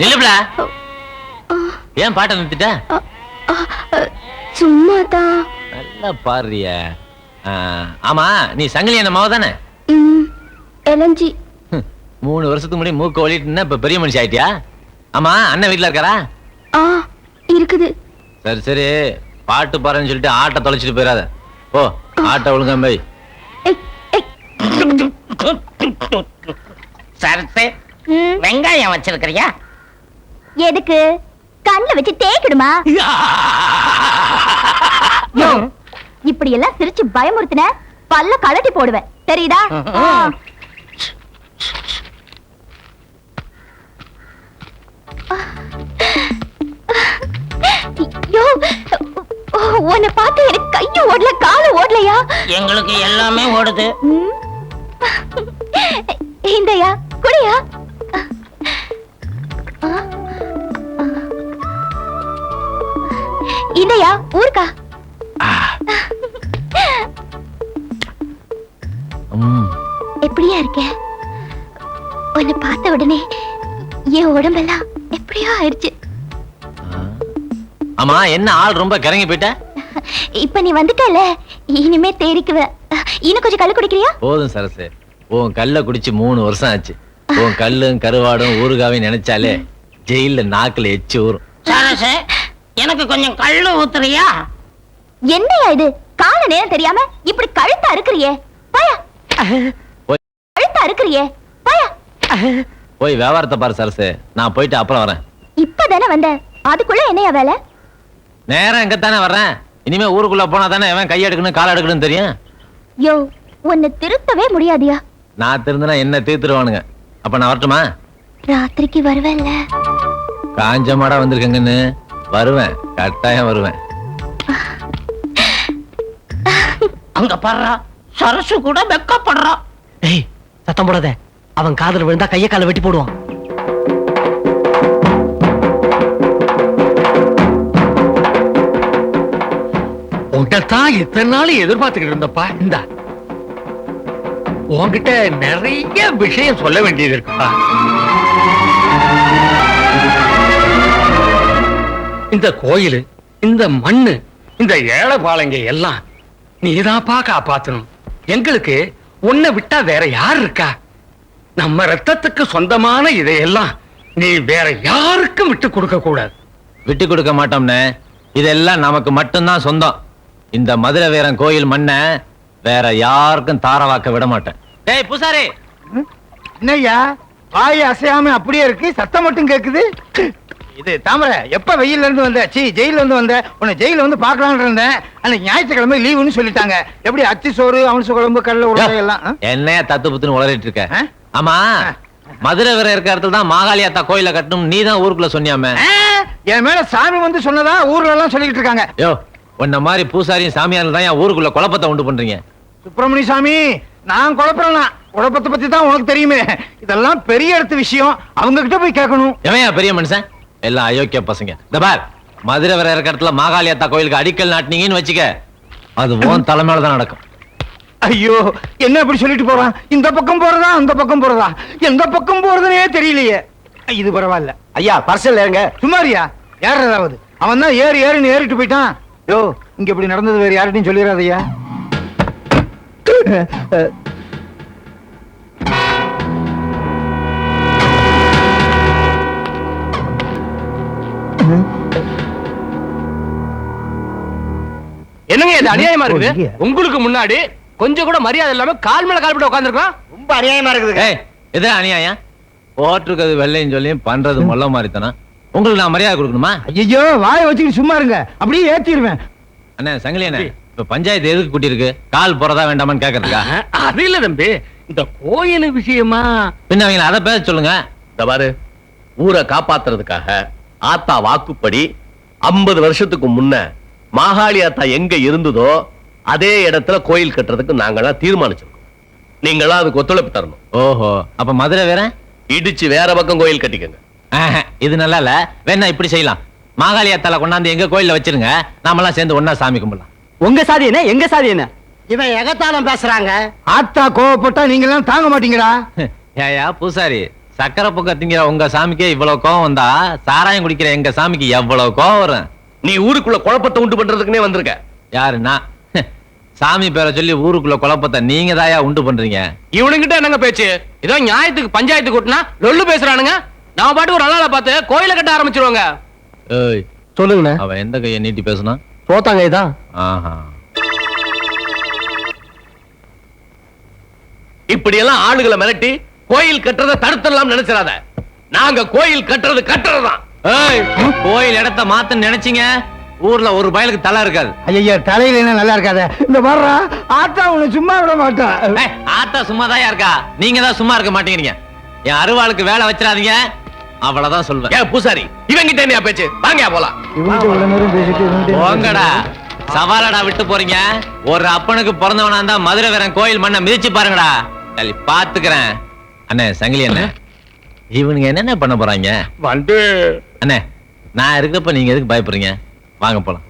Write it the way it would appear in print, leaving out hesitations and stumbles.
நில்லுப்ல. ஏன் பாட்டை நிறுத்திட்ட? சும்மாதான். நல்லா பாடுறிய. ஆமா, நீ சங்கிலி என்ன மாவ தானே? எலஞ்சி. 3 வருஷத்துக்கு முன்னாடி மூக்க ஒளிட்டு இப்ப பெரிய மனுஷி ஆயிட்டியா? ஆமா, அண்ணன் வீட்டுல இருக்காரா? இருக்குது. சரி சரி, பாட்டு பாருன்னு சொல்லிட்டு ஆட்டை தொலைச்சிட்டு போயிடாத. ஓ, ஆட்டை ஒழுங்கா போய். சரத்து, வெங்காயம் வச்சிருக்கிறியா? எதுக்கு? கண்ணுல வச்சு தேய்க்கிடுமா? இப்படி எல்லாம் சிரிச்சு பயமுறுத்தின பல்ல கழட்டி போடுவேன், தெரியுதா? உன்னை பார்த்து எனக்கு கையும் ஓடல காலும் ஓடலையா? எங்களுக்கு எல்லாமே ஓடுது. இந்தயா குடியா. இந்தயா ஊருக்கா. எப்படியா இருக்க? உன்னை பார்த்த உடனே என் உடம்பெல்லாம் எப்படியோ ஆயிடுச்சு. ஆமா, என்ன ஆள் ரொம்ப கரங்கி போயிட்ட? இப்ப நீ வந்துட்டல, இனிமே தேறிக்குவ. இன்னும் கொஞ்சம் கல்லு குடிக்கிறியா? போதும் சரசு, உன் கல்ல குடிச்சு 3 வருஷம் ஆச்சு. உன் கல்லும் கருவாடும் ஊறுகாவையும் நினைச்சாலே ஜெயில நாக்குல எச்சு ஊறும். சரசு, எனக்கு கொஞ்சம் கல்லு ஊத்துறியா? என்னையா இது? கால நேரம் தெரியாம இப்படி கழுத்தா இருக்கிறியே, பாயா. கழுத்தா இருக்கிறியே, பாயா. போய் வியாபாரத்தை பாரு சரசு, நான் போயிட்டு அப்புறம் வரேன். இப்பதானே வந்த, அதுக்குள்ள என்னையா வேலை? நேரம் எங்கத்தானே வர்றேன். இனிமே ஊருக்குள்ள போனா தானே எவன் கை எடுக்கணும் கால எடுக்கணும் தெரியும். யோ, உன்னை திருத்தவே முடியாதியா. நான் திருந்தினா என்ன தீர்த்துருவானுங்க. அப்ப நான் வரட்டுமா? ராத்திரிக்கு வருவேன்ல. காஞ்ச மாடா வந்திருக்கங்கன்னு வருவேன், கட்டாயம் வருவேன். அங்க பாடுறா, சரசு கூட வெக்கப்படுறா. ஏய், சத்தம் போடாத. அவன் காதல் விழுந்தா கைய கால வெட்டி போடுவான். உன்கிட்டதான் இத்தனை நாள் எதிர்பார்த்துக்கிட்டு இருந்தப்பா. இந்த உன்கிட்ட நிறைய விஷயம் சொல்ல வேண்டியது இருக்குப்பா. இந்த கோயில், இந்த மண்ணு, இந்த ஏழை பாளைங்க எல்லாம் நீதாப்பா காப்பாத்தணும். எங்களுக்கு உன்னை விட்டா வேற யார் இருக்கா? நம்ம ரத்தத்துக்கு சொந்தமான இதையெல்லாம் நீ வேற யாருக்கும் விட்டு கொடுக்க கூடாது. விட்டு கொடுக்க மாட்டோம்னே, இதெல்லாம் நமக்கு மட்டும்தான் சொந்தம். இந்த மதுரை வீரன் கோயில் மண்ண வேற யாருக்கும் தாரவாக்க விட மாட்டேன். டேய் பூசாரி, என்னய்யா வாய் அசையாம அப்படியே இருக்கு, சத்தம் மட்டும் கேக்குது. இது தாமரை, எப்ப வெயில்ல இருந்து வந்த? ஜெயில இருந்து வந்த. உன்னை ஜெயில வந்து பாக்கலாம்னு இருந்தேன். அன்னைக்கு ஞாயிற்றுக்கிழமை லீவுன்னு சொல்லிட்டாங்க. எப்படி அச்சி சோறு, அவன்சு குழம்பு, கடலை உருளை எல்லாம்? என்னையா தத்து புத்துன்னு உளறிட்டு இருக்க? ஆமா, மதுரை வீரன் இருக்க இடத்துல தான் மாகாளியாத்தா கோயில கட்டணும் நீ தான் ஊருக்குள்ள சொன்னியாமே. என் மேல சாமி வந்து சொன்னதா ஊர்ல எல்லாம் சொல்லிட்டு இருக்காங்க. யோ, உன்ன மாதிரி பூசாரியும் சாமியாரும் தான் என் ஊருக்குள்ள குழப்பத்தை உண்டு பண்றீங்க. சுப்பிரமணிய சாமி, நான் குழப்பறேன்னா குழப்பத்தை பத்தி தான் உனக்கு தெரியுமே. இதெல்லாம் பெரிய இடத்து விஷயம், அவங்க கிட்ட போய் கேட்கணும். எவையா பெரிய மனுஷன்? எல்லாம் அயோக்கிய பசங்க. இந்த பார், மதுரை வீரன் இருக்க இடத்துல மாகாளியாத்தா கோயிலுக்கு அடிக்கல் நாட்டினீங்கன்னு வச்சுக்க, அது உன் தலைமையில தான் நடக்கும். ஐயோ, என்ன இப்படி சொல்லிட்டு போறான்? இந்த பக்கம் போறதா அந்த பக்கம் போறதா? எந்த பக்கம் போறதுனே தெரியலையே. இது பரவாயில்ல. ஐயா பர்சல் ஏங்க. சுமாரியா யார்? ஏதாவது அவன் தான் ஏறின்னு ஏறிட்டு போயிட்டான். யோ, இங்க இப்படி நடந்தது வேற யார்கிட்டையும் சொல்லிடாதய்யா. என்னங்க இது அநியாயமா இருக்குது? உங்களுக்கு முன்னாடி கொஞ்சம் கூட மரியாதை இல்லாம கால் மேல கால் போட்டு உட்கார்ந்திருக்கோம். ரொம்ப அநியாயமா இருக்குது. இது அநியாயம். போட்டிருக்கிறது வெள்ளைன்னு சொல்லி பண்றது மொல்ல மாதிரித்தானா? உங்களுக்கு நான் மரியாதை கொடுக்கணுமா? ஐயோ, வாயை வச்சுக்கிட்டு சும்மா இருங்க, அப்படியே ஏத்திடுவேன். அண்ணே சங்கிலி அண்ணே, இப்ப பஞ்சாயத்து எதுக்கு கூட்டி இருக்கு? கால் போறதா வேண்டாமான்னு கேக்குறதுக்கா? அது இல்ல தம்பி, இந்த கோயில் விஷயமா. பின்ன அவங்கள அதை பேச சொல்லுங்க. இந்த பாரு, ஊரை காப்பாத்துறதுக்காக ஆத்தா வாக்குப்படி 50 வருஷத்துக்கு முன்ன மாகாளி ஆத்தா எங்க இருந்ததோ அதே இடத்துல கோயில் கட்டுறதுக்கு நாங்கெல்லாம் தீர்மானிச்சிருக்கோம். நீங்களாம் அதுக்கு ஒத்துழைப்பு தரணும். ஓஹோ, அப்ப மதுரை வேற இடிச்சு வேற பக்கம் கோயில் கட்டிக்கங்க. இது நல்லா இல்ல. வேணா இப்படி செய்யலாம், மாகாளியாத்தால கொண்டாந்து எங்க கோயில்ல வச்சிருங்க, நாமெல்லாம் சேர்ந்து ஒன்னா சாமி கும்பிடலாம். உங்க சாதி என்ன, எங்க சாதி என்ன? இவன் எகத்தாலம் பேசுறாங்க. ஆத்தா கோவப்பட்டா நீங்க எல்லாம் தாங்க மாட்டீங்கடா. ஏயா பூசாரி, சக்கரை பொக்க திங்கிற உங்க சாமிக்கே இவ்வளவு கோவம் வந்தா சாராயம் குடிக்கிற எங்க சாமிக்கு எவ்வளவு கோவம் வரும்? நீ ஊருக்குள்ள குழப்பத்தை உண்டு பண்றதுக்குனே வந்திருக்க. யாருன்னா சாமி பேரை சொல்லி ஊருக்குள்ள குழப்பத்தை நீங்க தாயா உண்டு பண்றீங்க. இவனுங்கிட்ட என்னங்க பேச்சு? ஏதோ நியாயத்துக்கு பஞ்சாயத்து கூட்டினா லொல்லு பேசுறானுங்க. நாம பாட்டு ஒரு நாளால பார்த்து கோயில கட்ட ஆரம்பிச்சிருவாங்க. ஏய், சொல்லுங்கண்ணே. அவன் எந்த கையை நீட்டி பேசுனா? சோத்தாங்க இதான். ஆஹா. இப்படி எல்லாம் ஆளுகளை மிரட்டி கோயில் கட்டுறதை தடுத்துடலாம் நினைச்சிடாத. நாங்க கோயில் கட்டுறது கட்டுறதுதான். ஏய், கோயில் இடத்த மாத்த நினைச்சீங்க ஊர்ல ஒரு பயலுக்கு தலை இருக்காது. ஐயா தலையில என்ன நல்லா இருக்காத. இந்த வர்றா ஆத்தா உன்னை சும்மா விட மாட்டா. ஏய், ஆத்தா சும்மாதாயா இருக்கா? நீங்க தான் சும்மா இருக்க மாட்டேங்கிறீங்க. என் அருவாளுக்கு வேலை வச்சிடாதீங்க, அவ்வளவுதான் சொல்வேன். ஏன் பூசாரி இவங்கிட்ட என்ன பேச்சு? வாங்க போலாம். இவன்கிட்ட இவ்வளவு நேரம் பேசிட்டு போங்கடா, சவாலடா விட்டு போறீங்க. ஒரு அப்பனுக்கு பிறந்தவனா இருந்தா மதுரை வீரன் கோயில் மண்ணை மிதிச்சு பாருங்கடா. சரி பாத்துக்கிறேன். அண்ணே சங்கிலி அண்ணே, இவனுங்க என்னென்ன பண்ண போறாங்க? வந்து அண்ணே நான் இருக்கப்ப நீங்க எதுக்கு பயப்படுறீங்க? வாங்க போலாம்.